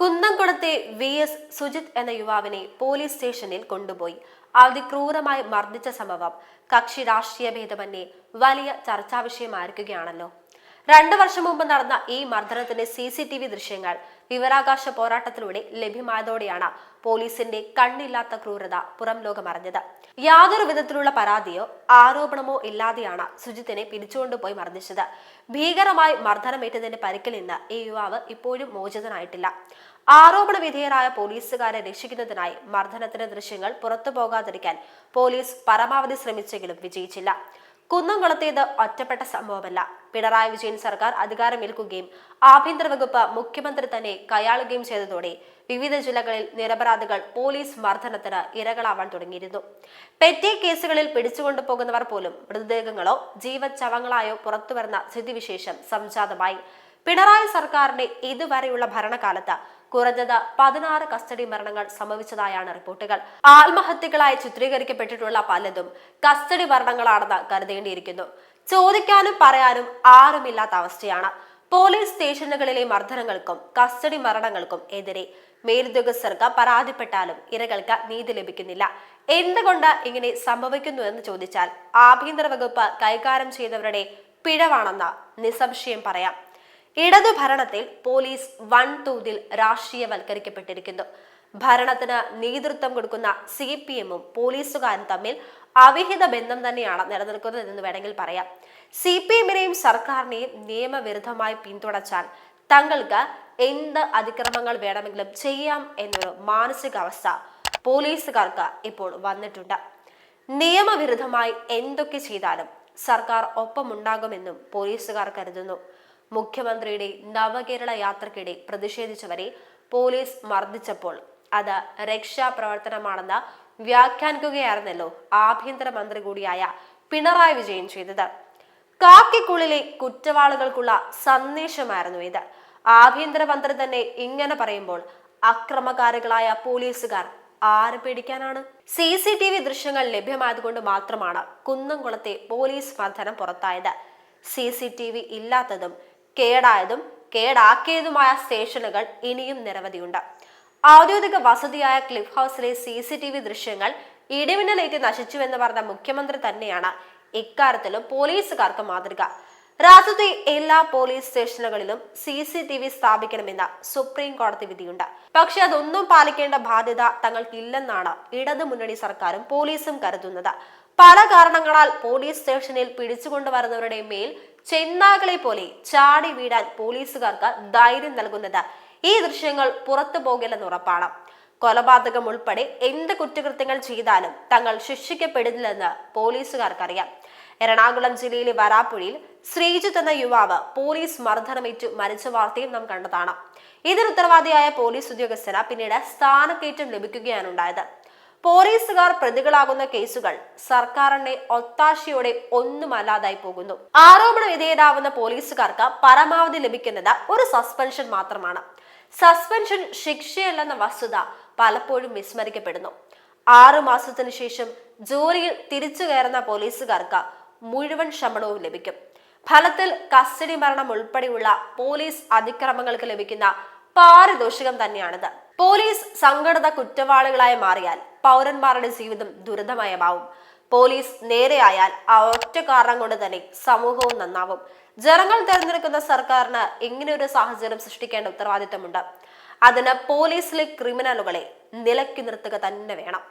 കുന്നംകുളത്തെ VS Sujith എന്ന യുവാവിനെ police സ്റ്റേഷനിൽ കൊണ്ടുപോയി അതിക്രൂരമായി മർദ്ദിച്ച സംഭവം കക്ഷി രാഷ്ട്രീയ ഭേദമന്യേ വലിയ ചർച്ചാ വിഷയമായിരിക്കുകയാണല്ലോ. 2 വർഷം മുമ്പ് നടന്ന ഈ മർദ്ദനത്തിന്റെ CCTV ദൃശ്യങ്ങൾ വിവരാകാശ പോരാട്ടത്തിലൂടെ ലഭ്യമായതോടെയാണ് പോലീസിന്റെ കണ്ണില്ലാത്ത ക്രൂരത പുറം ലോകമറിഞ്ഞത്. യാതൊരു വിധത്തിലുള്ള പരാതിയോ ആരോപണമോ ഇല്ലാതെയാണ് സുജിത്തിനെ പിടിച്ചുകൊണ്ടുപോയി മർദ്ദിച്ചത്. ഭീകരമായി മർദ്ദനമേറ്റതിന്റെ പരിക്കിൽ നിന്ന് ഈ യുവാവ് ഇപ്പോഴും മോചിതനായിട്ടില്ല. ആരോപണ വിധേയരായ പോലീസുകാരെ രക്ഷിക്കുന്നതിനായി മർദ്ദനത്തിന്റെ ദൃശ്യങ്ങൾ പുറത്തു പോകാതിരിക്കാൻ പോലീസ് പരമാവധി ശ്രമിച്ചെങ്കിലും വിജയിച്ചില്ല. കുന്നംകുളത്തേത് ഒറ്റപ്പെട്ട സംഭവമല്ല. പിണറായി വിജയൻ സർക്കാർ അധികാരമേൽക്കുകയും ആഭ്യന്തര വകുപ്പ് മുഖ്യമന്ത്രി തന്നെ കൈയാളുകയും ചെയ്തതോടെ വിവിധ ജില്ലകളിൽ നിരപരാധികൾ പോലീസ് മർദ്ദനത്തിന് ഇരകളാവാൻ തുടങ്ങിയിരുന്നു. പെറ്റി കേസുകളിൽ പിടിച്ചുകൊണ്ടുപോകുന്നവർ പോലും മൃതദേഹങ്ങളോ ജീവച്ഛവങ്ങളായോ പുറത്തുവരുന്ന സ്ഥിതിവിശേഷം സംജാതമായി. പിണറായി സർക്കാരിന്റെ ഇതുവരെയുള്ള ഭരണകാലത്ത് കുറഞ്ഞത് 16 കസ്റ്റഡി മരണങ്ങൾ സംഭവിച്ചതായാണ് റിപ്പോർട്ടുകൾ. ആത്മഹത്യകളായി ചിത്രീകരിക്കപ്പെട്ടിട്ടുള്ള പലതും കസ്റ്റഡി മരണങ്ങളാണെന്ന് കരുതേണ്ടിയിരിക്കുന്നു. ചോദിക്കാനും പറയാനും ആരുമില്ലാത്ത അവസ്ഥയാണ്. പോലീസ് സ്റ്റേഷനുകളിലെ മർദ്ദനങ്ങൾക്കും കസ്റ്റഡി മരണങ്ങൾക്കും എതിരെ മേലുദ്യോഗസ്ഥർക്ക് പരാതിപ്പെട്ടാലും ഇരകൾക്ക് നീതി ലഭിക്കുന്നില്ല. എന്തുകൊണ്ട് ഇങ്ങനെ സംഭവിക്കുന്നു എന്ന് ചോദിച്ചാൽ ആഭ്യന്തര വകുപ്പ് കൈകാര്യം ചെയ്തവരുടെ പിഴവാണെന്ന് നിസ്സംശയം പറയാം. ഇടതു ഭരണത്തിൽ പോലീസ് വൻതോതിൽ രാഷ്ട്രീയവൽക്കരിക്കപ്പെട്ടിരിക്കുന്നു. ഭരണത്തിന് നേതൃത്വം കൊടുക്കുന്ന CPM-ഉം പോലീസുകാരും തമ്മിൽ അവിഹിത ബന്ധം തന്നെയാണ് നിലനിൽക്കുന്നതെന്ന് വേണമെങ്കിൽ പറയാം. CPM-നെയും സർക്കാരിനെയും നിയമവിരുദ്ധമായി പിന്തുണച്ചാൽ തങ്ങൾക്ക് എന്ത് അതിക്രമങ്ങൾ വേണമെങ്കിലും ചെയ്യാം എന്നൊരു മാനസികാവസ്ഥ പോലീസുകാർക്ക് ഇപ്പോൾ വന്നിട്ടുണ്ട്. നിയമവിരുദ്ധമായി എന്തൊക്കെ ചെയ്താലും സർക്കാർ ഒപ്പമുണ്ടാകുമെന്നും പോലീസുകാർ കരുതുന്നു. മുഖ്യമന്ത്രിയുടെ നവകേരള യാത്രക്കിടെ പ്രതിഷേധിച്ചവരെ പോലീസ് മർദ്ദിച്ചപ്പോൾ അത് രക്ഷാപ്രവർത്തനമാണെന്ന് വ്യാഖ്യാനിക്കുകയായിരുന്നല്ലോ ആഭ്യന്തരമന്ത്രി കൂടിയായ പിണറായി വിജയൻ ചെയ്തത്. കാക്കിക്കുള്ളിലെ കുറ്റവാളികൾക്കുള്ള സന്ദേശമായിരുന്നു ഇത്. ആഭ്യന്തരമന്ത്രി തന്നെ ഇങ്ങനെ പറയുമ്പോൾ അക്രമകാരികളായ പോലീസുകാർ ആര് പേടിക്കാനാണ്? CCTV ദൃശ്യങ്ങൾ ലഭ്യമായതുകൊണ്ട് മാത്രമാണ് കുന്നംകുളത്തെ പോലീസ് മർദ്ദനം പുറത്തായത്. CCTV ഇല്ലാത്തതും കേടായതും കേടാക്കിയതുമായ സ്റ്റേഷനുകൾ ഇനിയും നിരവധിയുണ്ട്. ഔദ്യോഗിക വസതിയായ ക്ലിഫ് ഹൗസിലെ CCTV ദൃശ്യങ്ങൾ ഇടിമിന്നലേറ്റ് നശിച്ചുവെന്ന് പറഞ്ഞ മുഖ്യമന്ത്രി തന്നെയാണ് ഇക്കാര്യത്തിലും പോലീസുകാർക്ക് മാതൃക. രാജ്യത്തെ എല്ലാ പോലീസ് സ്റ്റേഷനുകളിലും CCTV സ്ഥാപിക്കണമെന്ന സുപ്രീം കോടതി വിധിയുണ്ട്. പക്ഷെ അതൊന്നും പാലിക്കേണ്ട ബാധ്യത തങ്ങൾക്കില്ലെന്നാണ് ഇടതു മുന്നണി സർക്കാരും പോലീസും കരുതുന്നത്. പല കാരണങ്ങളാൽ പോലീസ് സ്റ്റേഷനിൽ പിടിച്ചുകൊണ്ടുവരുന്നവരുടെ മേൽ ചെന്നാകളെ പോലെ ചാടി വീഴാൻ പോലീസുകാർക്ക് ധൈര്യം നൽകുന്നത് ഈ ദൃശ്യങ്ങൾ പുറത്തു പോകില്ലെന്ന് ഉറപ്പാണ്. കൊലപാതകം ഉൾപ്പെടെ എന്ത് കുറ്റകൃത്യങ്ങൾ ചെയ്താലും തങ്ങൾ ശിക്ഷിക്കപ്പെടില്ലെന്ന് പോലീസുകാർക്കറിയാം. എറണാകുളം ജില്ലയിലെ വരാപ്പുഴയിൽ ശ്രീജിത്ത് എന്ന യുവാവ് പോലീസ് മർദ്ദനമേറ്റു മരിച്ച വാർത്തയും നാം കണ്ടതാണ്. ഇതിന് ഉത്തരവാദിയായ പോലീസ് ഉദ്യോഗസ്ഥന് പിന്നീട് സ്ഥാനക്കയറ്റം ലഭിക്കുകയാണുണ്ടായത്. പോലീസുകാർ പ്രതികളാകുന്ന കേസുകൾ സർക്കാരിന്റെ ഒത്താശയോടെ ഒന്നുമല്ലാതായി പോകുന്നു. ആരോപണ വിധേയരാവുന്ന പോലീസുകാർക്ക് പരമാവധി ലഭിക്കുന്നത് ഒരു സസ്പെൻഷൻ മാത്രമാണ്. സസ്പെൻഷൻ ശിക്ഷയല്ലെന്ന വസ്തുത പലപ്പോഴും വിസ്മരിക്കപ്പെടുന്നു. 6 മാസത്തിനു ശേഷം ജോലിയിൽ തിരിച്ചു കയറുന്ന പോലീസുകാർക്ക് മുഴുവൻ ശമ്പളവും ലഭിക്കും. ഫലത്തിൽ കസ്റ്റഡി മരണം ഉൾപ്പെടെയുള്ള പോലീസ് അതിക്രമങ്ങൾക്ക് ലഭിക്കുന്ന പാരിതോഷികം തന്നെയാണിത്. പോലീസ് സംഘടിത കുറ്റവാളികളായി മാറിയാൽ പൗരന്മാരുടെ ജീവിതം ദുരിതമയമാവും. പോലീസ് നേരെയായാൽ ആ ഒറ്റ കാരണം കൊണ്ട് തന്നെ സമൂഹവും നന്നാവും. ജനങ്ങൾ തെരഞ്ഞെടുക്കുന്ന സർക്കാരിന് ഇങ്ങനെയൊരു സാഹചര്യം സൃഷ്ടിക്കേണ്ട ഉത്തരവാദിത്തമുണ്ട്. അതിന് പോലീസിലെ ക്രിമിനലുകളെ നിലയ്ക്ക് നിർത്തുക തന്നെ വേണം.